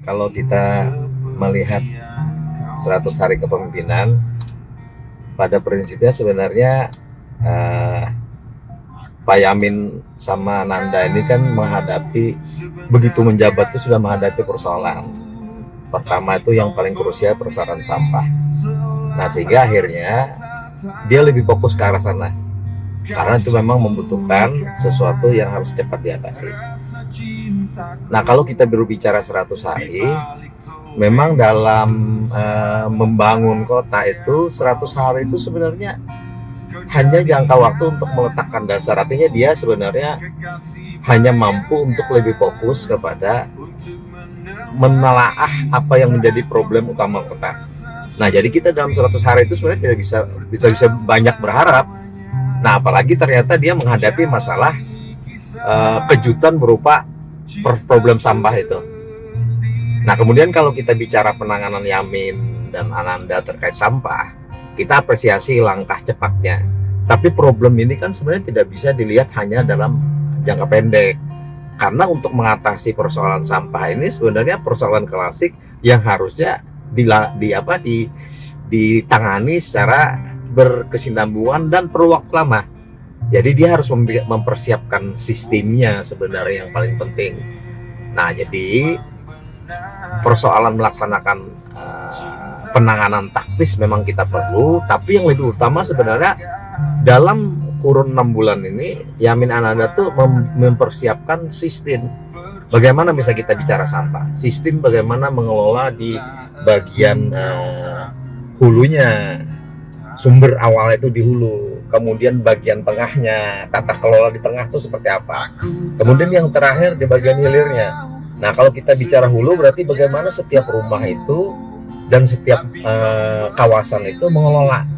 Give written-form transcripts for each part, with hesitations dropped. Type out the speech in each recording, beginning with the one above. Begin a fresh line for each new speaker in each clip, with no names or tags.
kalau kita melihat 100 hari kepemimpinan, pada prinsipnya sebenarnya eh, Pak Yamin sama Nanda ini kan menghadapi, begitu menjabat itu sudah menghadapi persoalan. Pertama itu yang paling krusial persoalan sampah. Nah sehingga akhirnya dia lebih fokus ke arah sana. Karena itu memang membutuhkan sesuatu yang harus cepat diatasi. Nah kalau kita berbicara 100 hari, memang dalam membangun kota itu 100 hari itu sebenarnya hanya jangka waktu untuk meletakkan dasar. Artinya dia sebenarnya hanya mampu untuk lebih fokus kepada menelaah apa yang menjadi problem utama kota. Nah jadi kita dalam 100 hari itu sebenarnya tidak bisa banyak berharap. Nah apalagi ternyata dia menghadapi masalah kejutan berupa problem sampah itu. Nah kemudian kalau kita bicara penanganan Yamin dan Ananda terkait sampah, kita apresiasi langkah cepatnya. Tapi problem ini kan sebenarnya tidak bisa dilihat hanya dalam jangka pendek. Karena untuk mengatasi persoalan sampah ini sebenarnya persoalan klasik yang harusnya ditangani secara berkesinambungan dan perlu waktu lama. Jadi dia harus mempersiapkan sistemnya sebenarnya yang paling penting. Nah jadi persoalan melaksanakan penanganan taktis memang kita perlu, tapi yang lebih utama sebenarnya dalam kurun 6 bulan ini Yamin Ananda tuh mempersiapkan sistem bagaimana bisa kita bicara sampah, sistem bagaimana mengelola di bagian hulunya, sumber awal itu di hulu, kemudian bagian tengahnya, tata kelola di tengah itu seperti apa, kemudian yang terakhir di bagian hilirnya. Nah kalau kita bicara hulu berarti bagaimana setiap rumah itu dan setiap kawasan itu mengelola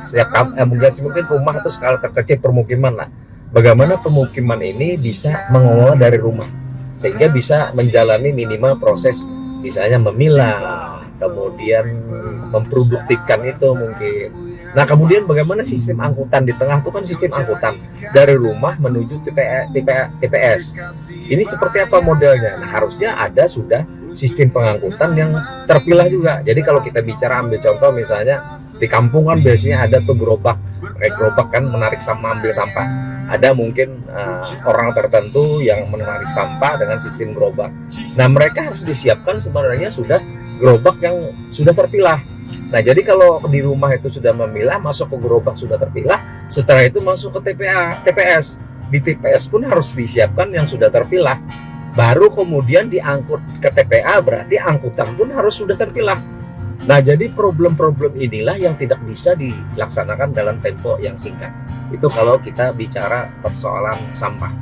setiap mungkin rumah itu skala terkecil permukiman lah. Bagaimana pemukiman ini bisa mengelola dari rumah sehingga bisa menjalani minimal proses misalnya memilah, kemudian memproduktifkan itu mungkin. Nah kemudian bagaimana sistem angkutan di tengah itu kan sistem angkutan dari rumah menuju TPS. Ini seperti apa modelnya? Nah harusnya ada sudah sistem pengangkutan yang terpilah juga. Jadi kalau kita bicara ambil contoh misalnya di kampung kan biasanya ada tuh gerobak kan menarik sama ambil sampah. Ada mungkin orang tertentu yang menarik sampah dengan sistem gerobak. Nah mereka harus disiapkan sebenarnya sudah gerobak yang sudah terpilah. Nah jadi kalau di rumah itu sudah memilah, masuk ke gerobak sudah terpilah, setelah itu masuk ke TPS. Di TPS pun harus disiapkan yang sudah terpilah. Baru kemudian diangkut ke TPA, berarti angkutan pun harus sudah terpilah. Nah jadi problem-problem inilah yang tidak bisa dilaksanakan dalam tempo yang singkat. Itu kalau kita bicara persoalan sampah.